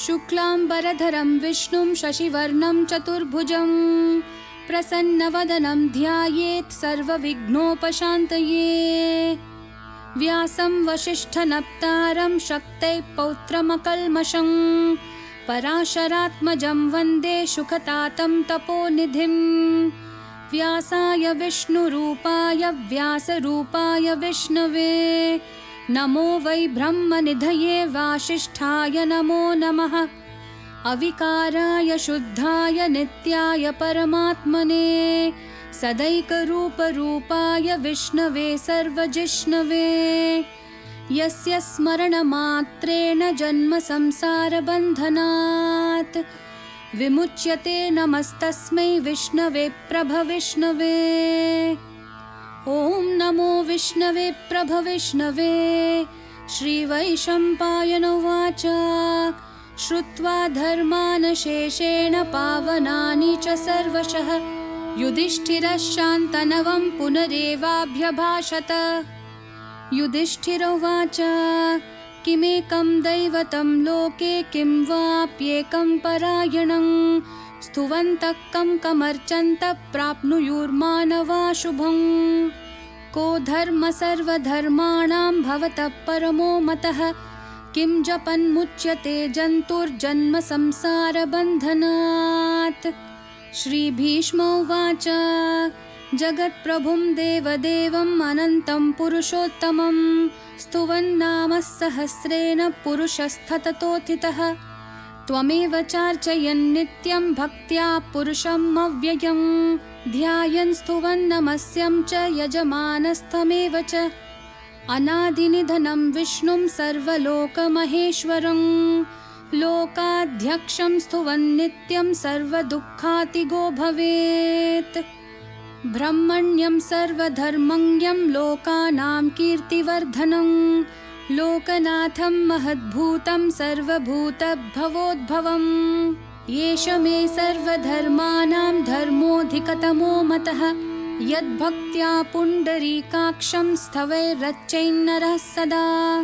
शुक्लांबरधरं विष्णुं शशिवर्णं चतुर्भुजं प्रसन्नवदनं ध्यायेत् सर्वविघ्नोपशान्तये। व्यासं वसिष्ठनप्तारं शक्तैः पौत्रमकल्मषं पराशरात्मजं वन्दे सुखतातं तपोनिधिं। व्यासाय विष्णुरूपाय व्यासरूपाय विष्णवे नमो वै ब्रह्मनिधये वासिष्ठाय नमो नमः। अविकाराय शुद्धाय नित्याय परमात्मने सदैकरूपरूपाय विष्णवे सर्वजिष्णवे। यस्य स्मरणमात्रेण जन्म संसारबन्धनात् विमुच्यते नमस्तस्मै विष्णवे प्रभविष्णवे। ॐ नमो विष्णवे प्रभविष्णवे। श्रीवैशम्पायन उवाच श्रुत्वा धर्मान् शेषेण पावनानि च सर्वशः युधिष्ठिरः शान्तनवं पुनरेवाभ्यभाषत। युधिष्ठिर उवाच किमेकं दैवतं लोके किं वाप्येकं परायणं स्तुवन्तः कमर्चन्तः प्राप्नुयुर्मानवा शुभं। को धर्म सर्वधर्माणां भवतः परमो मतः किं जपन्मुच्यते जन्तुर्जन्म संसारबन्धनात्। श्रीभीष्म उवाच जगत्प्रभुं देवदेवम् अनन्तं पुरुषोत्तमं स्तुवन्नाम सहस्रेण पुरुषस्तततोत्थितः। त्वमेव चार्चयन् नित्यं भक्त्या पुरुषम् अव्ययं ध्यायन् स्तुवन् नमस्यं च यजमानस्तमेव च। अनादिनिधनं विष्णुं सर्वलोकमहेश्वरं लोकाध्यक्षं स्तुवन् नित्यं सर्वदुःखातिगो भवेत्। ब्रह्मण्यं सर्वधर्मज्ञं लोकानां कीर्तिवर्धनं लोकनाथं महद्भूतं सर्वभूतभवोद्भवम्। एष मे सर्वधर्माणां धर्मोऽधिकतमो मतः यद्भक्त्या पुण्डरीकाक्षं स्तवैरर्चयन्नरः सदा।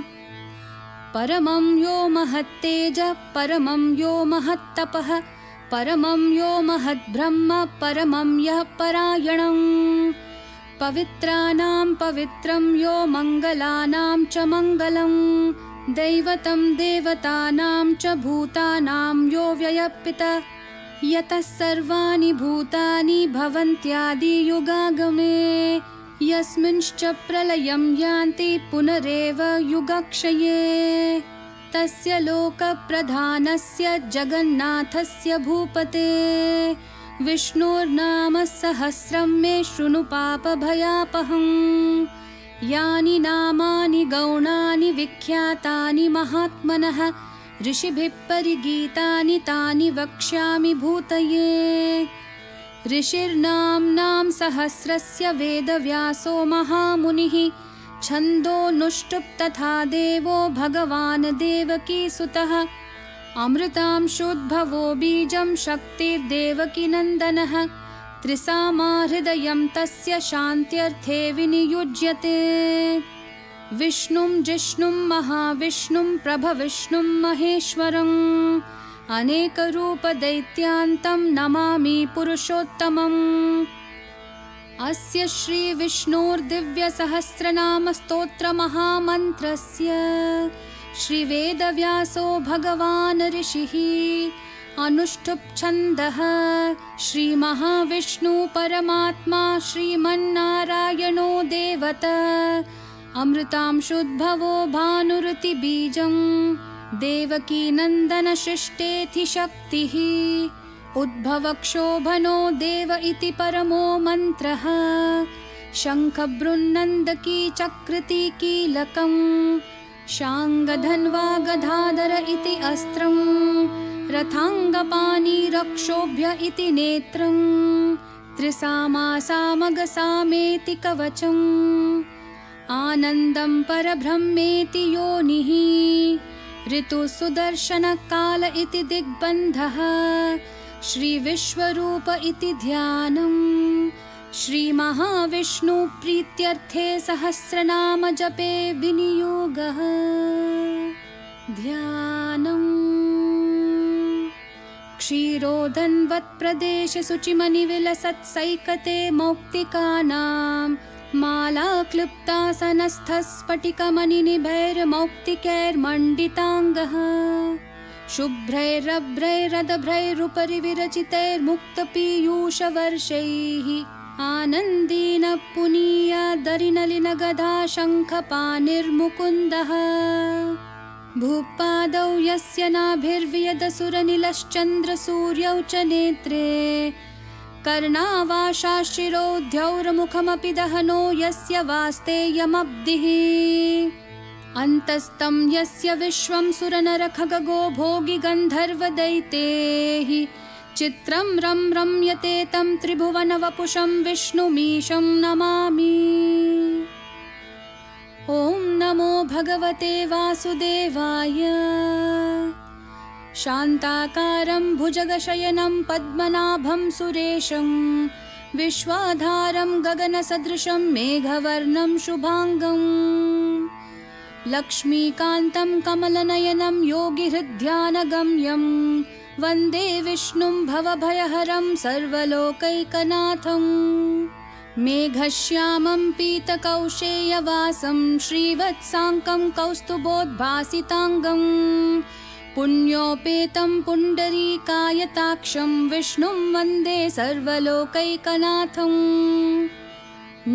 परमं यो महत्तेजः परमं यो महत्तपः परमं यो महद्ब्रह्म परमं यः परायणं। पवित्राणां पवित्रं यो मङ्गलानां च मङ्गलं दैवतं देवतानां च भूतानां यो व्ययपितः यतः सर्वाणि भूतानि भवन्त्यादियुगागमे यस्मिंश्च प्रलयं यान्ति पुनरेव युगक्षये। तस्य लोकप्रधानस्य जगन्नाथस्य भूपते विष्णोर्नाम सहस्रं मे शृणु पापभयापहम्। यानि नामानि गौणानि विख्यातानि महात्मनः ऋषिभिः परिगीतानि तानि वक्ष्यामि भूतये। ऋषिर्नाम्नां सहस्रस्य वेदव्यासो महामुनिः छन्दोनुष्टुप् तथा देवो भगवान् देवकीसुतः। अमृतांशोद्भवो बीजं शक्तिर्देवकीनन्दनः त्रिसामा हृदयं तस्य शान्त्यर्थे विनियुज्यते। विष्णुं जिष्णुं महाविष्णुं प्रभविष्णुं महेश्वरम् अनेकरूपदैत्यान्तं नमामि पुरुषोत्तमम्। अस्य श्रीविष्णोर्दिव्यसहस्रनामस्तोत्रमहामन्त्रस्य श्रीवेदव्यासो भगवान् ऋषिः अनुष्ठुप् छन्दः श्रीमहाविष्णु परमात्मा श्रीमन्नारायणो देवता। अमृतांशोद्भवो भानुरुतिबीजं देवकीनन्दनशिष्टेति शक्तिः। उद्भवक्षोभनो देव इति परमो मन्त्रः शङ्खबृन्नन्दकी चकृति कीलकं शाङ्गधन्वा गदाधर इति अस्त्रं रथाङ्गपाणि रक्षोभ्य इति नेत्रं त्रिसामा सामगसामेति कवचम् आनन्दं परब्रह्मेति योनिः ऋतुसुदर्शनकाल इति दिग्बन्धः श्रीविश्वरूप इति ध्यानम्। श्रीमहाविष्णु प्रीत्यर्थे सहस्रनाम जपे विनियोगः ध्यानम्। क्षीरोदन्वत्प्रदेशे शुचिमनिविलसत्सैकते मौक्तिकानां मालाक्लृप्तासनस्थस्फटिकमणिनिभैर्मौक्तिकैर्मण्डिताङ्गः शुभ्रैरभ्रैरदभ्रैरुपरि विरचितैर्मुक्तपीयूषवर्षैः आनन्दीन पुनीयादरिनलिनगदा शङ्खपाणिर्मुकुन्दः भूपादौ यस्य नाभिर्वियदसुरनिलश्चन्द्रसूर्यौ च नेत्रे कर्णावाशाशिरोद्यौर्मुखमपि दहनो यस्य वास्तेयमब्धिः अन्तस्तं यस्य विश्वं सुरनरखगो भोगि गन्धर्वदैतेः चित्रं रं रम्यते तं त्रिभुवनवपुषं विष्णुमीशं नमामि। ॐ नमो भगवते वासुदेवाय। शान्ताकारं भुजगशयनं पद्मनाभं सुरेशं विश्वाधारं गगनसदृशं मेघवर्णं शुभांगं लक्ष्मीकान्तं कमलनयनं योगिहृद्ध्यानगम्यं वन्दे विष्णुं भवभयहरं सर्वलोकैकनाथं मेघश्यामं पीतकौशेयवासं श्रीवत्साङ्कं कौस्तुभोद्भासिताङ्गं पुण्योपेतं पुण्डरीकायताक्षं विष्णुं वन्दे सर्वलोकैकनाथं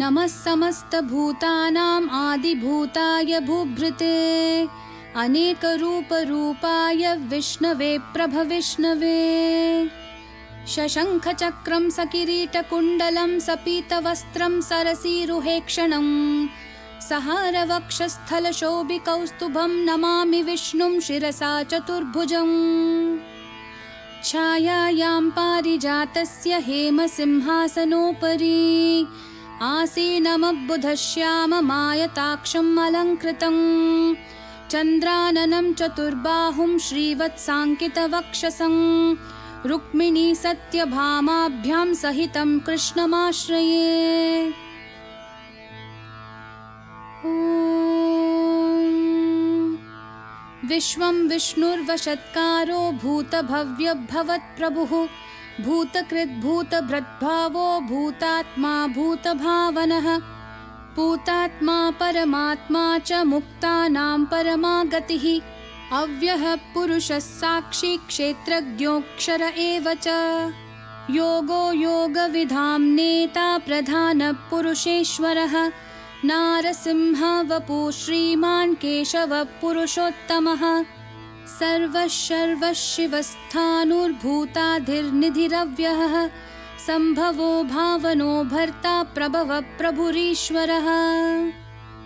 नमः समस्तभूतानां आदिभूताय भूभृते अनेकरूपरूपाय विष्णवे प्रभविष्णवे शशंखचक्रं सकिरीटकुण्डलं सपीतवस्त्रं सरसीरुहेक्षणं सहारवक्षस्थलशोभिकौस्तुभं नमामि विष्णुं शिरसा चतुर्भुजम् छायायां पारिजातस्य हेमसिंहासनोपरि आसीनमब्बुधश्याममायताक्षम् अलङ्कृतं चन्द्राननं चतुर्बाहुं श्रीवत्साङ्कितवक्षसं रुक्मिणी सत्यभामाभ्यां सहितं कृष्णमाश्रये। विश्वं विष्णुर्वशत्कारो भूतभव्यभवत्प्रभुः भूतकृद्भूतभृद्भावो भूतात्मा भूतभावनः पूतात्मा परमात्मा च मुक्तानां परमागतिः अव्ययः पुरुषः साक्षी क्षेत्रज्ञोऽक्षर एव च योगो योगविधां नेता प्रधानपुरुषेश्वरः नारसिंह वपुः श्रीमान् केशवः पुरुषोत्तमः सर्वः सर्वः शिवस्थाणुर्भूताधिर्निधिरव्ययः सम्भवो भावनो भर्ता प्रभवः प्रभुरीश्वरः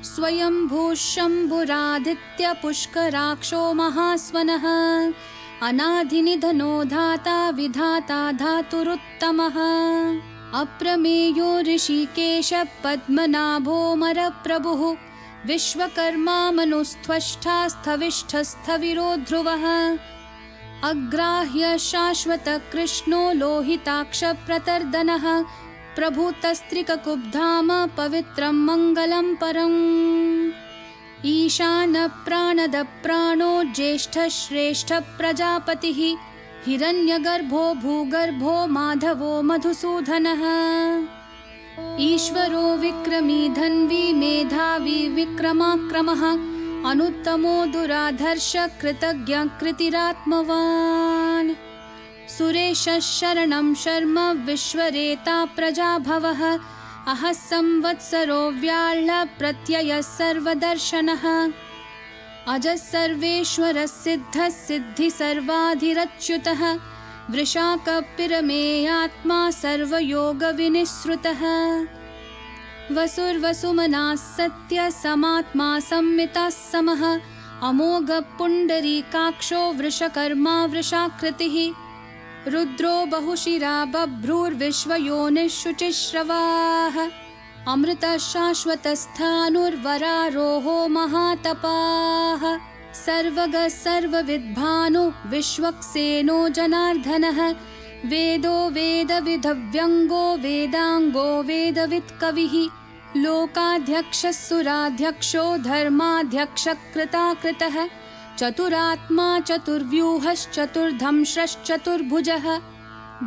स्वयंभूः शम्भुरादित्य पुष्कराक्षो महास्वनः अनादिनिधनो धाता विधाता धातुरुत्तमः अप्रमेयो ऋषिकेश पद्मनाभोऽमरप्रभुः विश्वकर्मा मनुस्त्वष्टा स्थविष्ठस्थविरो ध्रुवः अग्राह्य शाश्वत कृष्णो लोहिताक्ष प्रतर्दनः प्रभूतस्त्रिककुब्धाम पवित्रं मङ्गलं परम् ईशान प्राणद प्राणो ज्येष्ठ श्रेष्ठ प्रजापतिः हिरण्यगर्भो भूगर्भो माधवो मधुसूदनः ईश्वरो विक्रमी धन्वी मेधावी विक्रमाक्रमः अनुत्तमो दुराधर्ष कृतज्ञ कृतिरात्मवान् सुरेशः शरणं शर्म विश्वरेता प्रजाभवः अहः संवत्सरो व्याळ्ह प्रत्ययः सर्वदर्शनः अजः सर्वेश्वरः सिद्धः सिद्धि सर्वाधिरच्युतः वृषाकपिरमेयात्मा सर्वयोगविनिःसृतः वसुर्वसुमनः सत्य समात्मा संमितः समः अमोघ पुण्डरीकाक्षो वृषकर्मा वृषाकृतिः रुद्रो बहुशिरा बभ्रूर्विश्वयोनिः शुचिश्रवाः अमृतः शाश्वतस्थाणुर्वरारोहो महातपाः सर्वगः सर्वविद्भानु विश्वक्सेनो जनार्दनः वेदो वेदविधव्यङ्गो वेदाङ्गो वेदवित्कविः लोकाध्यक्षः सुराध्यक्षो धर्माध्यक्षः कृताकृतः चतुरात्मा चतुर्व्यूहश्चतुर्धंश्रश्चतुर्भुजः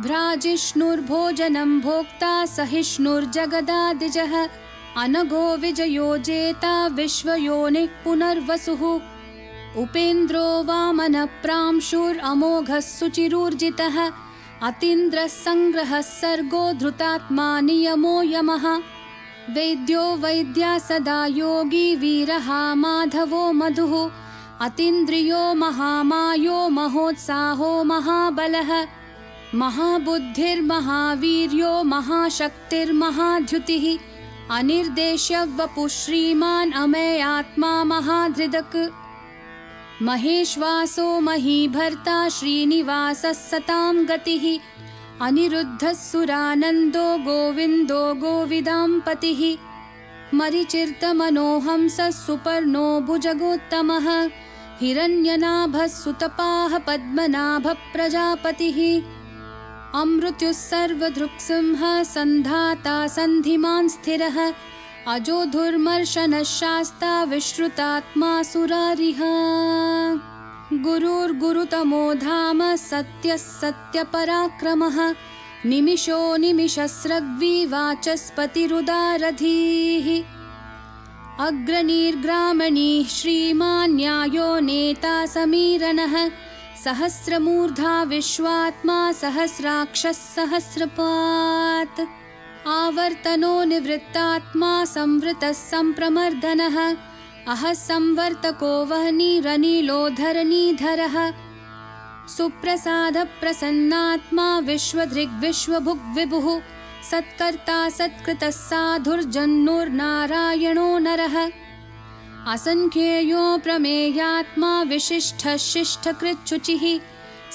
भ्राजिष्णुर्भोजनं भोक्ता सहिष्णुर्जगदादिजः अनघो विजयो जेता विश्वयोनिः पुनर्वसुः उपेन्द्रो वामनः प्रांशुरमोघः सुचिरूर्जितः अतीन्द्रः संग्रहः सर्गो धृतात्मा नियमो यमः वैद्यो वैद्या सदा योगी वीरः माधवो मधुः अतीन्द्रियो महामायो महोत्साहो महाबलः महाबुद्धिर्महावीर्यो महाशक्तिर्महाद्युतिः अनिर्देश्य वपुः श्रीमान् अमेयात्मा महाधृदक् महेश्वासो महीभर्ता श्रीनिवासः सतां गतिः अनिरुद्धः सुरानन्दो गोविन्दो गोविदाम्पतिः मरिचिर्तमनोहंसः सुपर्णो भुजगोत्तमः हिरण्यनाभः सुतपाः पद्मनाभः प्रजापतिः अमृत्युः सर्वदृक्सिंहः सन्धाता सन्धिमान् स्थिरः अजोधुर्मर्शनः शास्ता विश्रुतात्मा सुरारिः गुरुर्गुरुतमो धाम सत्यः सत्यपराक्रमः निमिषो निमिषस्रग्वी वाचस्पतिरुदारधीः अग्रणीर्ग्रामणीः श्रीमान् न्यायो नेता समीरणः सहस्रमूर्धा विश्वात्मा सहस्राक्षः सहस्रपात् आवर्तनो निवृत्तात्मा संवृतः सम्प्रमर्दनः अहः संवर्तको वह्निरनिलोधरणीधरः सुप्रसादप्रसन्नात्मा विश्वधृग्विश्वभुग्विभुः सत्कर्ता सत्कृतः साधुर्जन्नुर्नारायणो नरः असंख्येयो प्रमेयात्मा विशिष्टः शिष्टकृच्छुचिः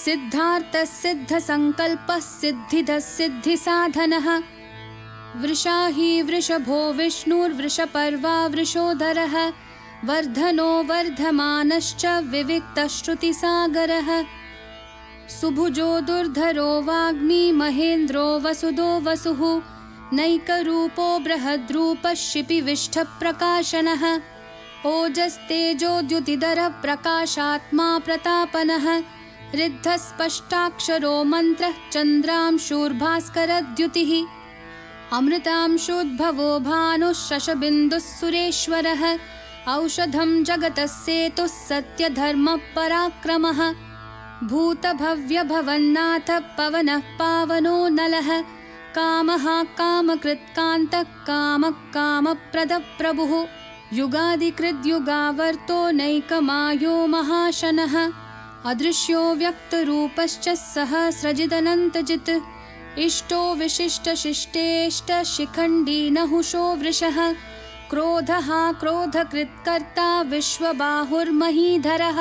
सिद्धार्थः सिद्धसङ्कल्पः सिद्धिदः सिद्धिसाधनः वृषा हि वृषभो विष्णुर्वृषपर्वा वृषोदरः वर्धनो वर्धमानश्च विविक्तः श्रुतिसागरः सुभुजो दुर्धरो वाग्मी महेन्द्रो वसुदो वसुः नैकरूपो बृहद्रूपः शिपिविष्ठप्रकाशनः ओजस्तेजोद्युतिधरः प्रकाशात्मा प्रतापनः ऋद्धः स्पष्टाक्षरो मन्त्रः चन्द्रांशूर्भास्करद्युतिः अमृतांशोद्भवो भानुः शशबिन्दुः सुरेश्वरः औषधं जगतः सेतुः सत्यधर्मपराक्रमः भूतभव्यभवन्नाथः पवनः पावनो नलः कामः कामकृत्कान्तः कामः कामप्रदः प्रभुः युगादिकृद्युगावर्तो नैकमायो महाशनः अदृश्यो व्यक्तरूपश्च सहस्रजिदनन्तजित् इष्टो विशिष्टशिष्टेष्ट शिखण्डी नहुषो वृषः क्रोधः क्रोधकृत्कर्ता विश्वबाहुर्महीधरः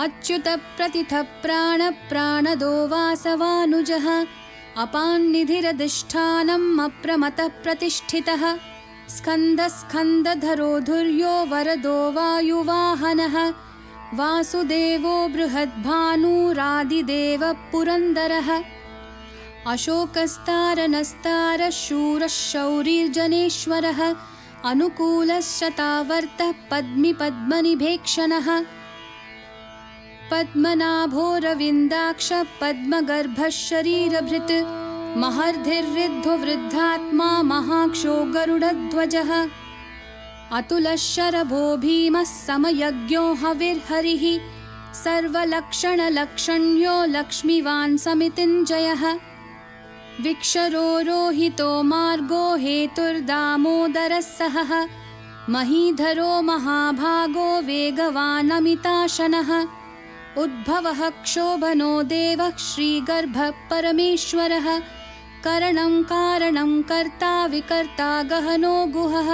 अच्युतप्रतिथः प्राणदो वासवानुजः अपान्निधिरधिष्ठानम् अप्रमतः प्रतिष्ठितः स्कन्दस्कन्दधरो धुर्यो वरदो वायुवाहनः वासुदेवो बृहद्भानुरादिदेवः पुरन्दरः अशोकस्तारनस्तारः शूरः शौरिर्जनेश्वरः अनुकूलश्शतावर्तः पद्मिपद्मनिभेक्षणः पद्मनाभोरविन्दाक्ष पद्मगर्भः शरीरभृत् महर्धिर्ऋद्धो वृद्धात्मा महाक्षो गरुडध्वजः अतुलः शरभो भीमः समयज्ञो हविर्हरिः सर्वलक्षणलक्षण्यो लक्ष्मीवान् समितिञ्जयः विक्षरो रोहितो मार्गो हेतुर्दामोदरः सहः महीधरो महाभागो वेगवानमिताशनः उद्भवः क्षोभनो देवः श्रीगर्भः परमेश्वरः करणं कारणं कर्ता विकर्ता गहनो गुहः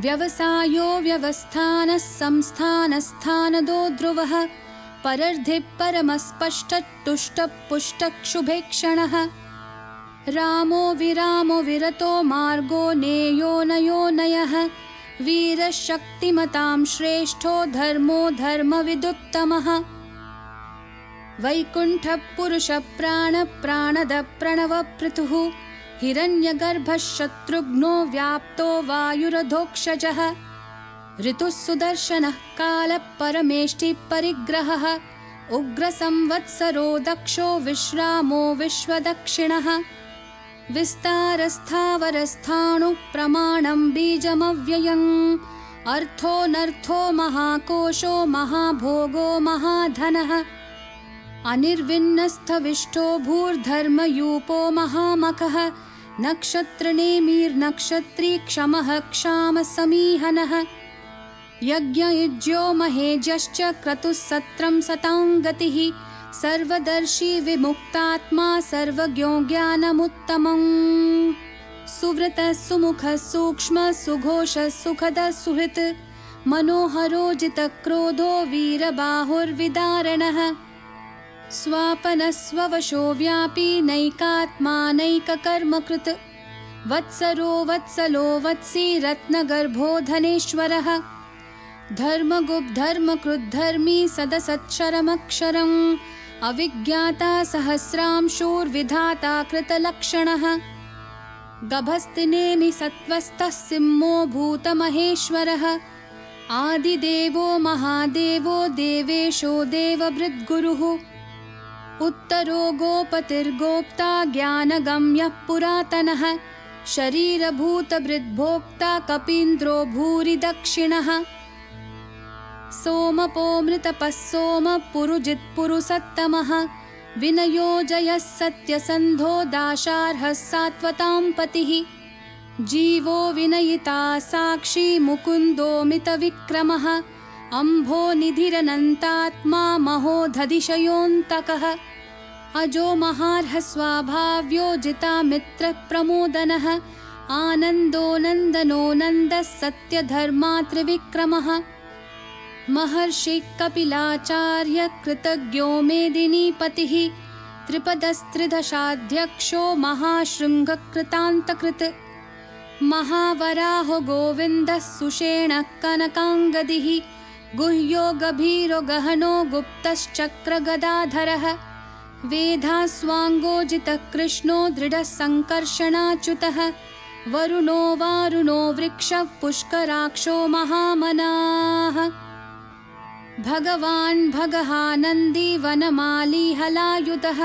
व्यवसायो व्यवस्थानः संस्थानस्थानदो ध्रुवः परर्धिः परमस्पष्टतुष्टः पुष्टक्षुभेक्षणः रामो विरामो विरतो मार्गो नेयो नयो नयः वीरशक्तिमतां श्रेष्ठो धर्मो धर्मविदुत्तमः वैकुण्ठः पुरुषः प्राणदः प्रणवपृथुः हिरण्यगर्भः शत्रुघ्नो व्याप्तो वायुरधोक्षजः ऋतुः सुदर्शनः कालः परमेष्टि परिग्रहः उग्रसंवत्सरो दक्षो विश्रामो विश्वदक्षिणः विस्तारस्थावरस्थाणु प्रमाणं बीजमव्ययम् अर्थोऽनर्थो महाकोशो महाभोगो महाधनः अनिर्विन्नस्थविष्टो भूर्धर्मयूपो महामखः नक्षत्रनेमिर्नक्षत्री क्षमः क्षामसमीहनः यज्ञयुज्यो महेजश्च क्रतुः सत्रं सताङ्गतिः सर्वदर्शी विमुक्तात्मा सर्वज्ञो ज्ञानमुत्तमम् सुव्रतः सुमुखः सूक्ष्मः सुघोषः सुखदः सुहृत् मनोहरो जितक्रोधो वीरबाहुर्विदारणः स्वापनस्ववशो व्यापी नैकात्मा नैककर्मकृत् वत्सरो वत्सलो वत्सी रत्नगर्भो धनेश्वरः धर्मगुप्धर्मकृद्धर्मी सदसच्छरमक्षरम् अविज्ञाता सहस्रांशूर्विधाता कृतलक्षणः गभस्तिनेमि सत्त्वस्थः सिंहो भूतमहेश्वरः आदिदेवो महादेवो देवेशो देवभृद्गुरुः उत्तरो गोपतिर्गोप्ता ज्ञानगम्यः पुरातनः शरीरभूतभृद्भोक्ता कपीन्द्रो भूरि दक्षिणः सोमपोमृतपः सोमः पुरुजित्पुरुसत्तमः विनयोजयः सत्यसन्धो दाशार्हः सात्वतां पतिः जीवो विनयिता साक्षी मुकुन्दोमितविक्रमः अम्भो निधिरनन्तात्मा महोदधिशयोऽन्तकः अजो महार्हस्वाभाव्यो जितामित्रप्रमोदनः आनन्दो नन्दनो नन्दः सत्यधर्मात्रिविक्रमः महर्षि कपिलाचार्य कृतज्ञो मेदिनीपतिः त्रिपदस्त्रिदशाध्यक्षो महाशृङ्गकृतान्तकृत् महावराहो गोविन्दः सुषेणः कनकाङ्गदिः गुह्यो गभीरो गहनो गुप्तश्चक्रगदाधरः वेधास्वाङ्गोजितः कृष्णो दृढः सङ्कर्षणाच्युतः वरुणो वारुणो वृक्षः पुष्कराक्षो महामनाः भगवान् भगहानन्दी वनमाली हलायुधः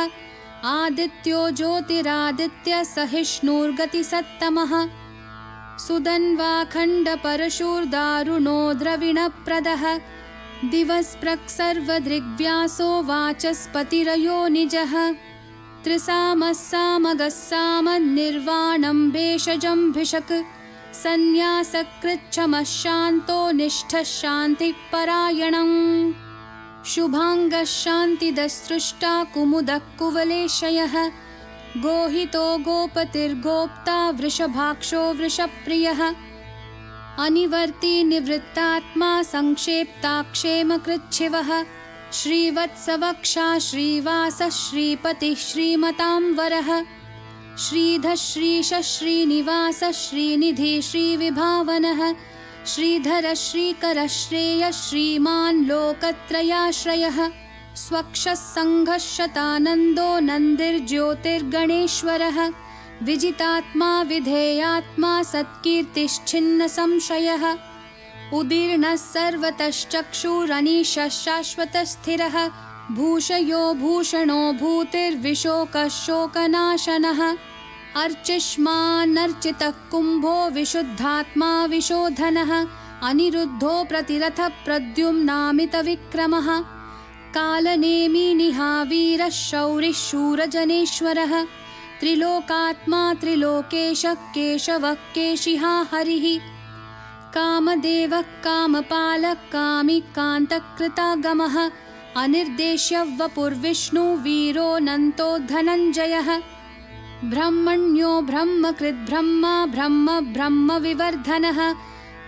आदित्यो ज्योतिरादित्य सहिष्णुर्गतिसत्तमः सुदन्वाखण्डपरशुर्दारुणो द्रविणप्रदः दिवस्पृक् सर्वदृग्व्यासो वाचस्पतिरयो निजः त्रिसामः सामगः सामन्निर्वाणं भेषजम्भिषक् सन्न्यासकृच्छमः शान्तो निष्ठः शान्तिपरायणम् शुभाङ्गः शान्तिदस्सृष्टा कुमुदः कुवलेशयः गोहितो गोपतिर्गोप्ता वृषभाक्षो वृषप्रियः अनिवर्ती निवृत्तात्मा संक्षेप्ताक्षेमकृच्छिवः श्रीवत्सवक्षा श्रीवासः श्रीपतिः श्रीमतांवरः श्रीधः श्रीशः श्रीनिवासः श्रीनिधि श्रीविभावनः श्रीधरः श्रीकरः श्रेयः श्रीमान् लोकत्रयाश्रयः स्वक्षः सङ्घः शतानन्दो नन्दिर्ज्योतिर्गणेश्वरः विजितात्मा विधेयात्मा सत्कीर्तिश्छिन्नसंशयः उदीर्णः सर्वतश्चक्षुरनीशः शाश्वतस्थिरः भूषयो भूषणो भूतिर्विशोकः शोकनाशनः अर्चिष्मान्नर्चितः कुम्भो विशुद्धात्मा विशोधनः अनिरुद्धो प्रतिरथः प्रद्युम्नामितविक्रमः कालनेमी निहावीरः शौरिः शूरजनेश्वरः त्रिलोकात्मा त्रिलोकेशः केशवः केशिहा हरिः कामदेवः कामपालः कामिकान्तकृतागमः अनिर्देश्य वपुर्विष्णुवीरोऽनन्तो धनञ्जयः ब्रह्मण्यो ब्रह्मकृद्ब्रह्मा ब्रह्म ब्रह्मविवर्धनः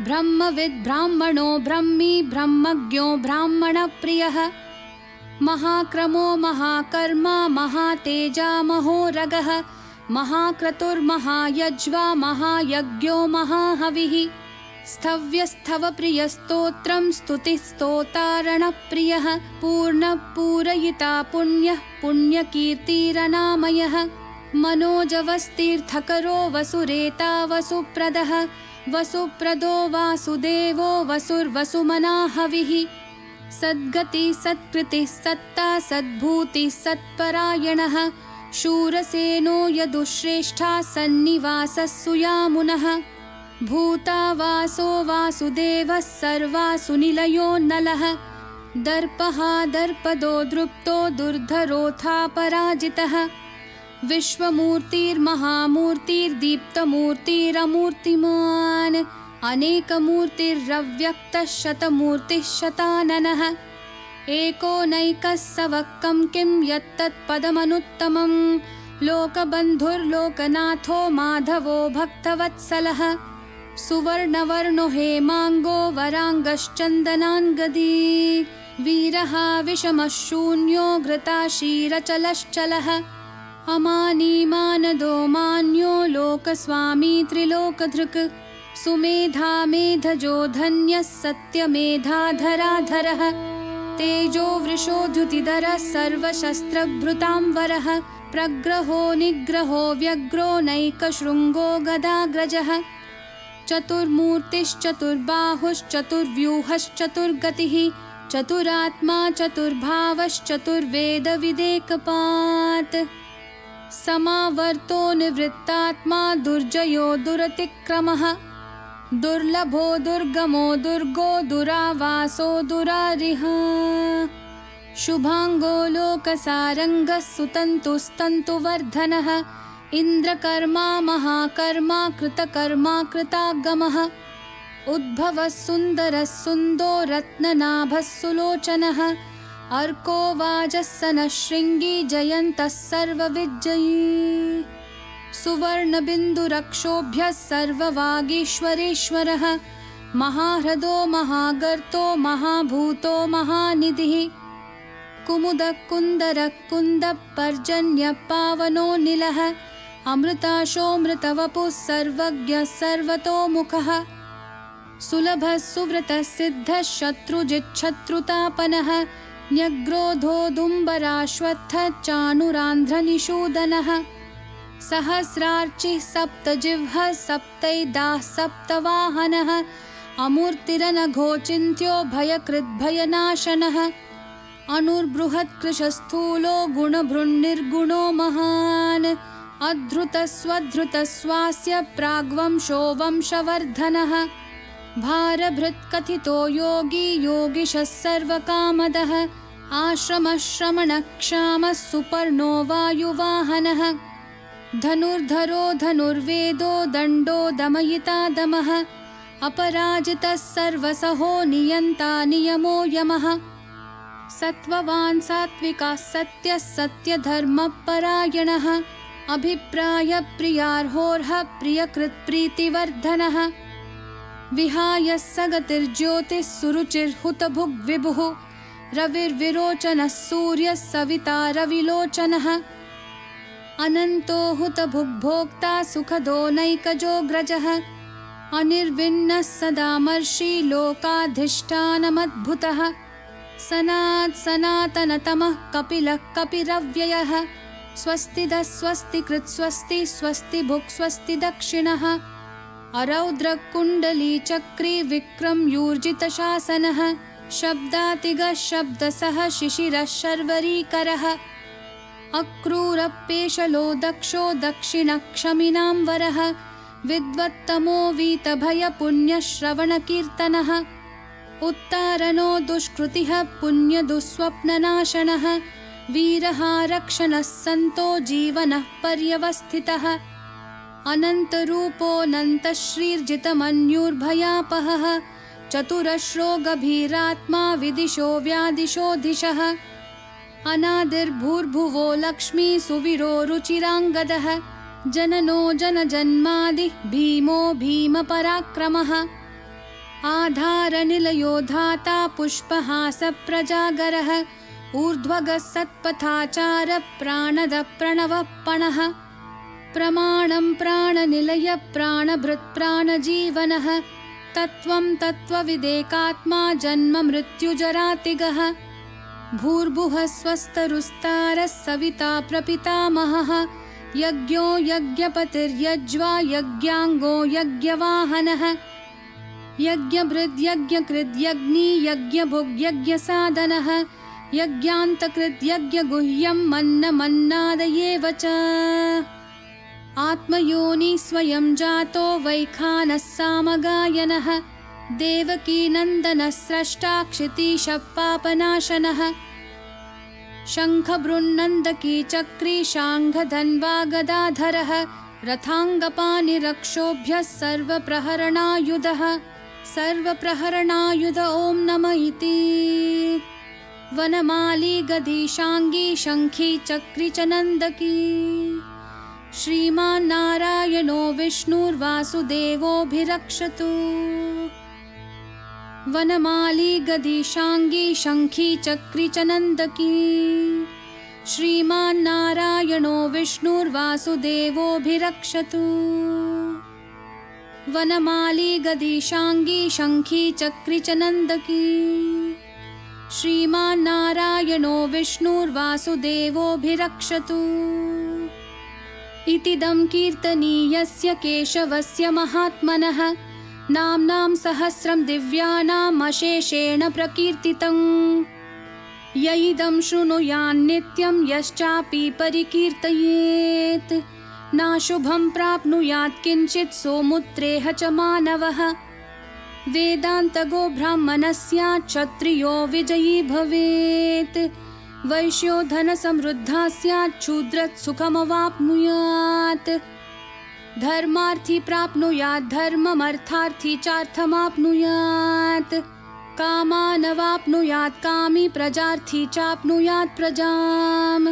ब्रह्मविद् ब्राह्मणो ब्रह्मी ब्रह्मज्ञो ब्राह्मणप्रियः महाक्रमो महाकर्मा महातेजा महोरगः महाक्रतुर्महायज्वा महायज्ञो महाहविः स्थव्यस्थवप्रियस्तोत्रं स्तुतिस्तोतारणप्रियः पूर्णपूरयिता पुण्यः पुण्यकीर्तिरनामयः मनोजवस्तीर्थकरो वसुरेता वसुप्रदः वसुप्रदो वासुदेवो वसुर्वसुमना हविः सद्गति सत्कृतिः सत्ता सद्भूतिः सत्परायणः शूरसेनो यदुश्रेष्ठा सन्निवासः सुयामुनः भूता वासो वासुदेवः सर्वासु निलयो नलः दर्पः दर्पदो दृप्तो दुर्धरोऽथा पराजितः विश्वमूर्तिर्महामूर्तिर्दीप्तमूर्तिरमूर्तिमान् अनेकमूर्तिरव्यक्तः शतमूर्तिः शताननः एको नैकः सवक्कं किं यत्तत्पदमनुत्तमं लोकबन्धुर्लोकनाथो माधवो भक्तवत्सलः सुवर्णवर्णो हेमाङ्गो वराङ्गश्चन्दनाङ्गदी वीरः विषमः शून्यो घृताशीरचलश्चलः अमानीमानदो मान्यो लोकस्वामी त्रिलोकधृक् सुमेधा मेधजो धन्यः सत्यमेधाधराधरः तेजो वृषोद्युतिधरः सर्वशस्त्रभृतांवरः प्रग्रहो निग्रहो व्यग्रो नैकशृङ्गो गदाग्रजः चतुर्मूर्तिश्चतुर्बाहुश्चतुर्व्यूहश्चतुर्गतिः चतुरात्मा चतुर्भावश्चतुर्वेदविदेकपात् समावर्तो निवृत्तात्मा दुर्जयो दुरतिक्रमः दुर्लभो दुर्गमो दुर्गो दुरावासो दुरारिः शुभांगो लोकसारङ्गः सुतन्तुस्तन्तुवर्धनः इन्द्रकर्मा महाकर्मा कृतकर्मा कृतागमः उद्भवः सुन्दरः सुन्दो रत्ननाभः सुलोचनः अर्को वाजस्सनः शृङ्गी जयन्तः सर्वविजयी सुवर्णबिन्दुरक्षोभ्यः सर्ववागीश्वरेश्वरः महाह्रदो महागर्तो महाभूतो महानिधिः कुमुदः कुन्दरः कुन्दः पर्जन्यः पावनो निलः अमृताशोऽमृतवपुः सर्वज्ञः सर्वतोमुखः सुलभः सुव्रतः सिद्धः शत्रुजिच्छत्रुतापनः न्यग्रोधोदुम्बराश्वत्थः चाणुरान्ध्रनिषूदनः सहस्रार्चिः सप्तजिह्वः सप्तैदाः सप्तवाहनः अमूर्तिरनघोचिन्त्यो भयकृद्भयनाशनः अनुर्बृहत्कृशस्थूलो गुणभृन्निर्गुणो महान् अधृतस्वधृतस्वास्य प्राग्वंशो वंशवर्धनः भारभृत्कथितो योगी योगिशः सर्वकामदः आश्रमश्रमणक्षामः सुपर्णो वायुवाहनः धनुर्धरो धनुर्वेदो दण्डो दमयिता दमः अपराजितः सर्वसहो नियन्ता नियमो यमः सत्त्ववान् सात्विकः सत्यः सत्यधर्मपरायणः अभिप्रायप्रियार्होर्हः प्रियकृत्प्रीतिवर्धनः विहाय सगतिर्ज्योतिः सुरुचिर्हुतभुग्विभुः रविर्विरोचनः सूर्यः सविता रविलोचनः अनन्तो हुतभुग्भोक्ता सुखदो नैकजोऽग्रजः अनिर्विण्णः सदामर्षि लोकाधिष्ठानमद्भुतः सनातनतमः कपिलः कपिरव्ययः स्वस्तिदः स्वस्तिकृत् स्वस्ति स्वस्तिभुक् स्वस्ति दक्षिणः अरौद्रकुण्डलीचक्री विक्रमयूर्जितशासनः शब्दातिगः शब्दसः शिशिरः शर्वरीकरः अक्रूरपेशलो दक्षो दक्षिणक्षमिनां वरः विद्वत्तमो वीतभयपुण्यश्रवणकीर्तनः उत्तारणो दुष्कृतिः पुण्यदुःस्वप्ननाशनः वीरः रक्षणः सन्तो जीवनः पर्यवस्थितः अनन्तरूपोऽनन्तश्रीर्जितमन्युर्भयापहः चतुरश्रो गभीरात्मा विदिशो व्यादिशोऽधिशः अनादिर्भूर्भुवो लक्ष्मी सुवीरो रुचिराङ्गदः जननो जनजन्मादिः भीमो भीमपराक्रमः आधारनिलयो धाता पुष्पहासप्रजागरः ऊर्ध्वगः सत्पथाचारः प्राणदः प्रणवः पणः प्रमाणं प्राणनिलय प्राणभृत् प्राणजीवनः तत्त्वं तत्त्वविदेकात्मा जन्म मृत्युजरातिगः भूर्भुवः स्वस्तरुस्तारः सविता प्रपितामहः यज्ञो यज्ञपतिर्यज्वा यज्ञाङ्गो यज्ञवाहनः यज्ञभृद्यज्ञकृद्यग्नि यज्ञभुग्यज्ञसाधनः यज्ञान्तकृद्यज्ञगुह्यं मन्नमन्नादयेव च आत्मयोनि स्वयं जातो वैखानः सामगायनः देवकीनन्दनः स्रष्टा क्षितीशः पापनाशनः शङ्खबृन्नन्दकी चक्री शाङ्खधन्वा गदाधरः रथाङ्गपानिरक्षोभ्यः सर्वप्रहरणायुधः सर्वप्रहरणायुध ॐ नमः इति वनमाली गदीशाङ्गी शङ्खी चक्री च नन्दकी श्रीमान् नारायणो विष्णुर्वासुदेवोऽभिरक्षतु वनमाली गदीशाङ्गी शङ्खी चक्री च नन्दकी श्रीमान् नारायणो विष्णुर्वासुदेवोऽभिरक्षतु वनमाली गदीशाङ्गी शङ्खी चक्री च नन्दकी श्रीमान् नारायणो विष्णुर्वासुदेवोऽभिरक्षतु इतिदं कीर्तनीयस्य केशवस्य महात्मनः नाम्नां सहस्रं दिव्यानाम् अशेषेण प्रकीर्तितम् य इदं शृणुयान्नित्यं यश्चापि परिकीर्तयेत् नाशुभं प्राप्नुयात् किञ्चित् सोमुत्रेह च मानवः वेदान्तगो ब्राह्मणः स्यात् क्षत्रियो विजयी भवेत् वैश्यो धनसमृद्धः स्यात् शूद्रः सुखमवाप्नुयात् धर्मार्थी प्राप्नुयात् धर्ममर्थार्थी चार्थमाप्नुयात् कामानवाप्नुयात् कामी प्रजार्थी चाप्नुयात् प्रजाम्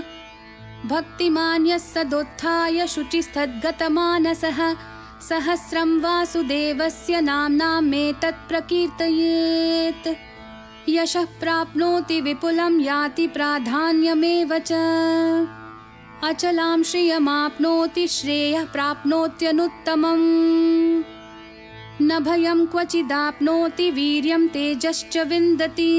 भक्तिमान् यः सदोत्थाय शुचिस्तद्गतमानसः सहस्रं वासुदेवस्य नाम्नामेतत् प्रकीर्तयेत् यशः प्राप्नोति विपुलं याति प्राधान्यमेव च अचलां श्रियमाप्नोति श्रेयः प्राप्नोत्यनुत्तमम् न भयं क्वचिदाप्नोति वीर्यं तेजश्च विन्दति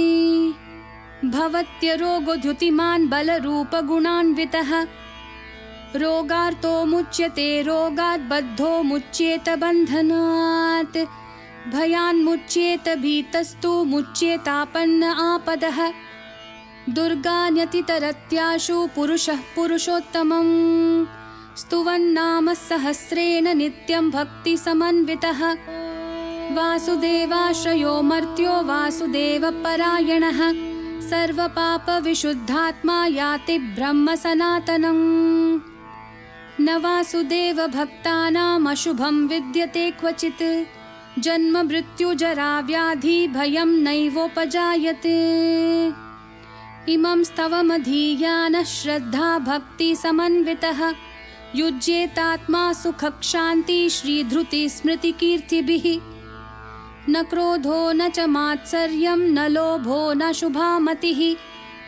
भवत्यरोगोऽद्युतिमान् बलरूपगुणान्वितः रोगार्तो मुच्यते रोगात् बद्धो मुच्येत बन्धनात् भयान्मुच्येत भीतस्तु मुच्येतापन्न आपदः दुर्गान्यतितरत्याशु पुरुषः पुरुषोत्तमम् स्तुवन्नाम सहस्रेण नित्यं भक्तिसमन्वितः वासुदेवाश्रयो मर्त्यो वासुदेवपरायणः सर्वपापविशुद्धात्मा याति ब्रह्म सनातनम् न वासुदेवभक्तानाम् अशुभं विद्यते क्वचित् जन्म मृत्युजरा व्याधि भयं नैवोपजायते इमं स्तवमधीयानः श्रद्धा भक्तिसमन्वितः युज्येतात्मा सुखक्षान्ति श्रीधृति स्मृतिकीर्तिभिः न क्रोधो न च मात्सर्यं न लोभो न शुभामतिः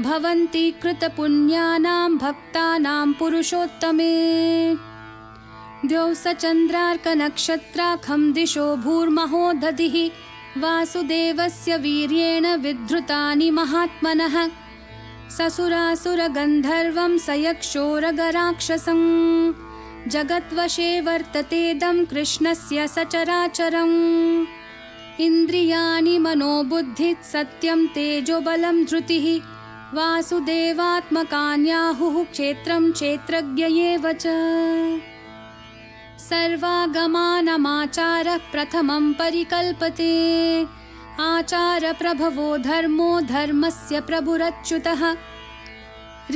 भवन्ति कृतपुण्यानां भक्तानां पुरुषोत्तमे द्यौः स चन्द्रार्कनक्षत्राखं दिशो भूर्महोदधिः वासुदेवस्य वीर्येण विधृतानि महात्मनः ससुरासुरगन्धर्वं स यक्षोरगराक्षसं जगद्वशे वर्ततेदं कृष्णस्य सचराचरम् इन्द्रियाणि मनोबुद्धिः सत्यं तेजोबलं धृतिः वासुदेवात्मकान्याहुः क्षेत्रं क्षेत्रज्ञ एव च सर्वागमानमाचारः प्रथमं परिकल्पते आचारप्रभवो धर्मो धर्मस्य प्रभुरच्युतः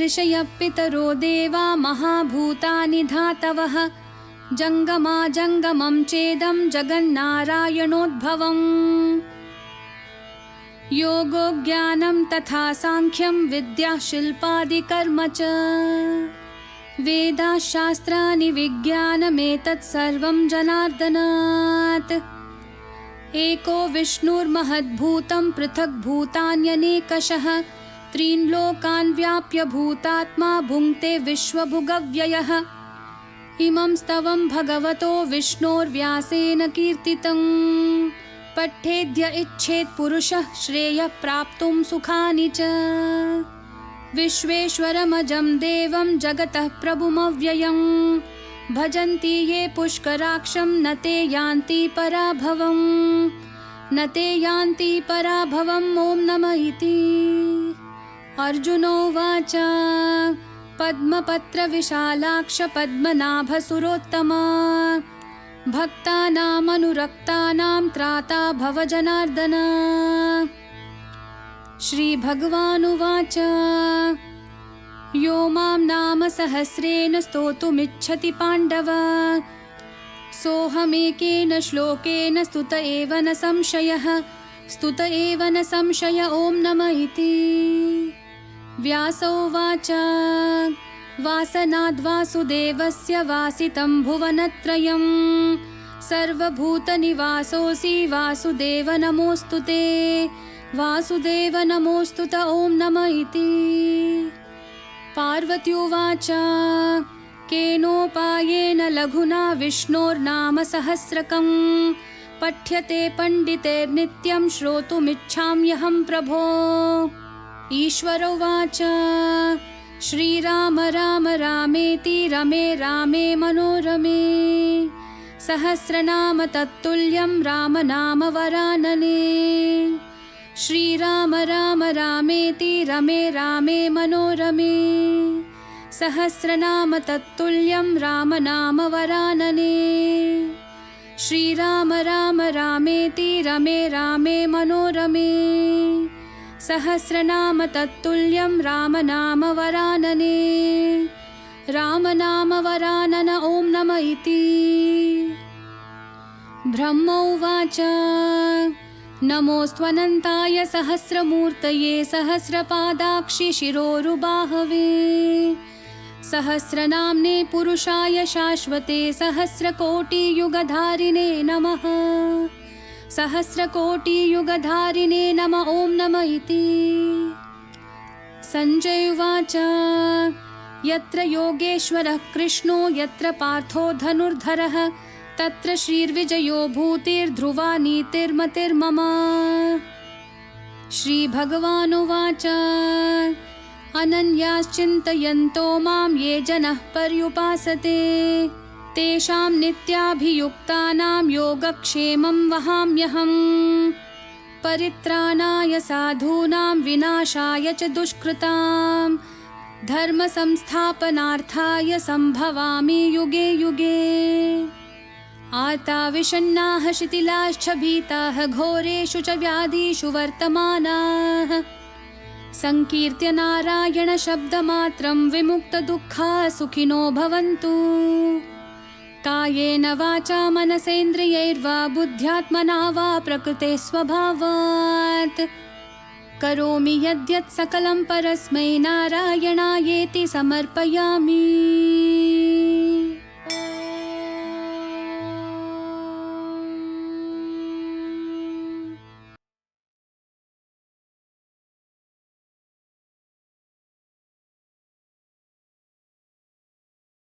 ऋषयः पितरो देवा महाभूतानि धातवः जङ्गमा जङ्गमं चेदं जगन्नारायणोद्भवम् योगो ज्ञानं तथा साङ्ख्यं विद्या शिल्पादिकर्म च वेदाशास्त्राणि विज्ञानमेतत् सर्वं जनार्दनात् एको विष्णुर्महद्भूतं पृथग्भूतान्यनेकशः त्रीन् लोकान् व्याप्य भूतात्मा भुङ्क्ते विश्वभुगव्ययः इमं स्तवं भगवतो विष्णोर्व्यासेन कीर्तितं पठ्येद्य इच्छेत् पुरुषः श्रेयः प्राप्तुं सुखानि च विश्वेश्वरमजं देवं जगतः प्रभुमव्ययं भजन्ति ये पुष्कराक्षं न ते यान्ति पराभवम् न ते यान्ति पराभवम् ॐ नमः इति। अर्जुनोवाच पद्मपत्रविशालाक्ष पद्मनाभसुरोत्तमा भक्तानामनुरक्तानां त्राता भव जनार्दन। श्रीभगवानुवाच यो मां नाम सहस्रेण स्तोतुमिच्छति पाण्डव सोऽहमेकेन श्लोकेन स्तुत एव न संशयः स्तुत एव न संशय ॐ नमः इति। व्यासोवाच वासनाद्वासुदेवस्य वासितं भुवनत्रयं सर्वभूतनिवासोऽसि वासुदेव नमोऽस्तु ते वासुदेव नमोऽस्तु त ॐ नमः इति। पार्वत्युवाच केनोपायेन लघुना विष्णोर्नाम सहस्रकं पठ्यते पण्डितैर्नित्यं श्रोतुमिच्छाम्यहं प्रभो। ईश्वरोवाच श्रीराम राम रामेति रमे रामे मनोरमे सहस्रनाम तत्तुल्यं राम नाम वरानने। श्रीराम राम रामेति रमे रामे मनोरमे सहस्रनाम तत्तुल्यं राम नाम वरानने। श्रीराम राम रामेति रमे रामे मनोरमे सहस्रनाम तत्तुल्यं राम नाम वरानने। राम नाम वरानन ॐ नमः इति। ब्रह्मोवाच नमोऽस्त्वनन्ताय सहस्रमूर्तये सहस्रपादाक्षि शिरोरुबाहवे सहस्रनाम्ने पुरुषाय शाश्वते सहस्रकोटियुगधारिणे नमः सहस्रकोटियुगधारिणे नमः ॐ नमः इति। सञ्जय उवाच यत्र योगेश्वरः कृष्णो यत्र पार्थो धनुर्धरः तत्र श्रीर्विजयो भूतिर्ध्रुवा नीतिर्मतिर्मम। श्रीभगवानुवाच अनन्याश्चिन्तयन्तो मां ये जनः पर्युपासते तेषां नित्याभियुक्तानां योगक्षेमं वहाम्यहम्। परित्राणाय साधूनां विनाशाय च दुष्कृतां धर्मसंस्थापनार्थाय सम्भवामि युगे युगे। आर्ता विषण्णाः शिथिलाश्च भीताः घोरेषु च व्याधिषु वर्तमानाः संकीर्त्य नारायणशब्दमात्रं विमुक्तदुःखाः सुखिनो भवन्तु। कायेन वाचा मनसेन्द्रियैर्वा बुद्ध्यात्मना वा प्रकृते स्वभावात् करोमि यद्यत् सकलं परस्मै नारायणायेति समर्पयामि।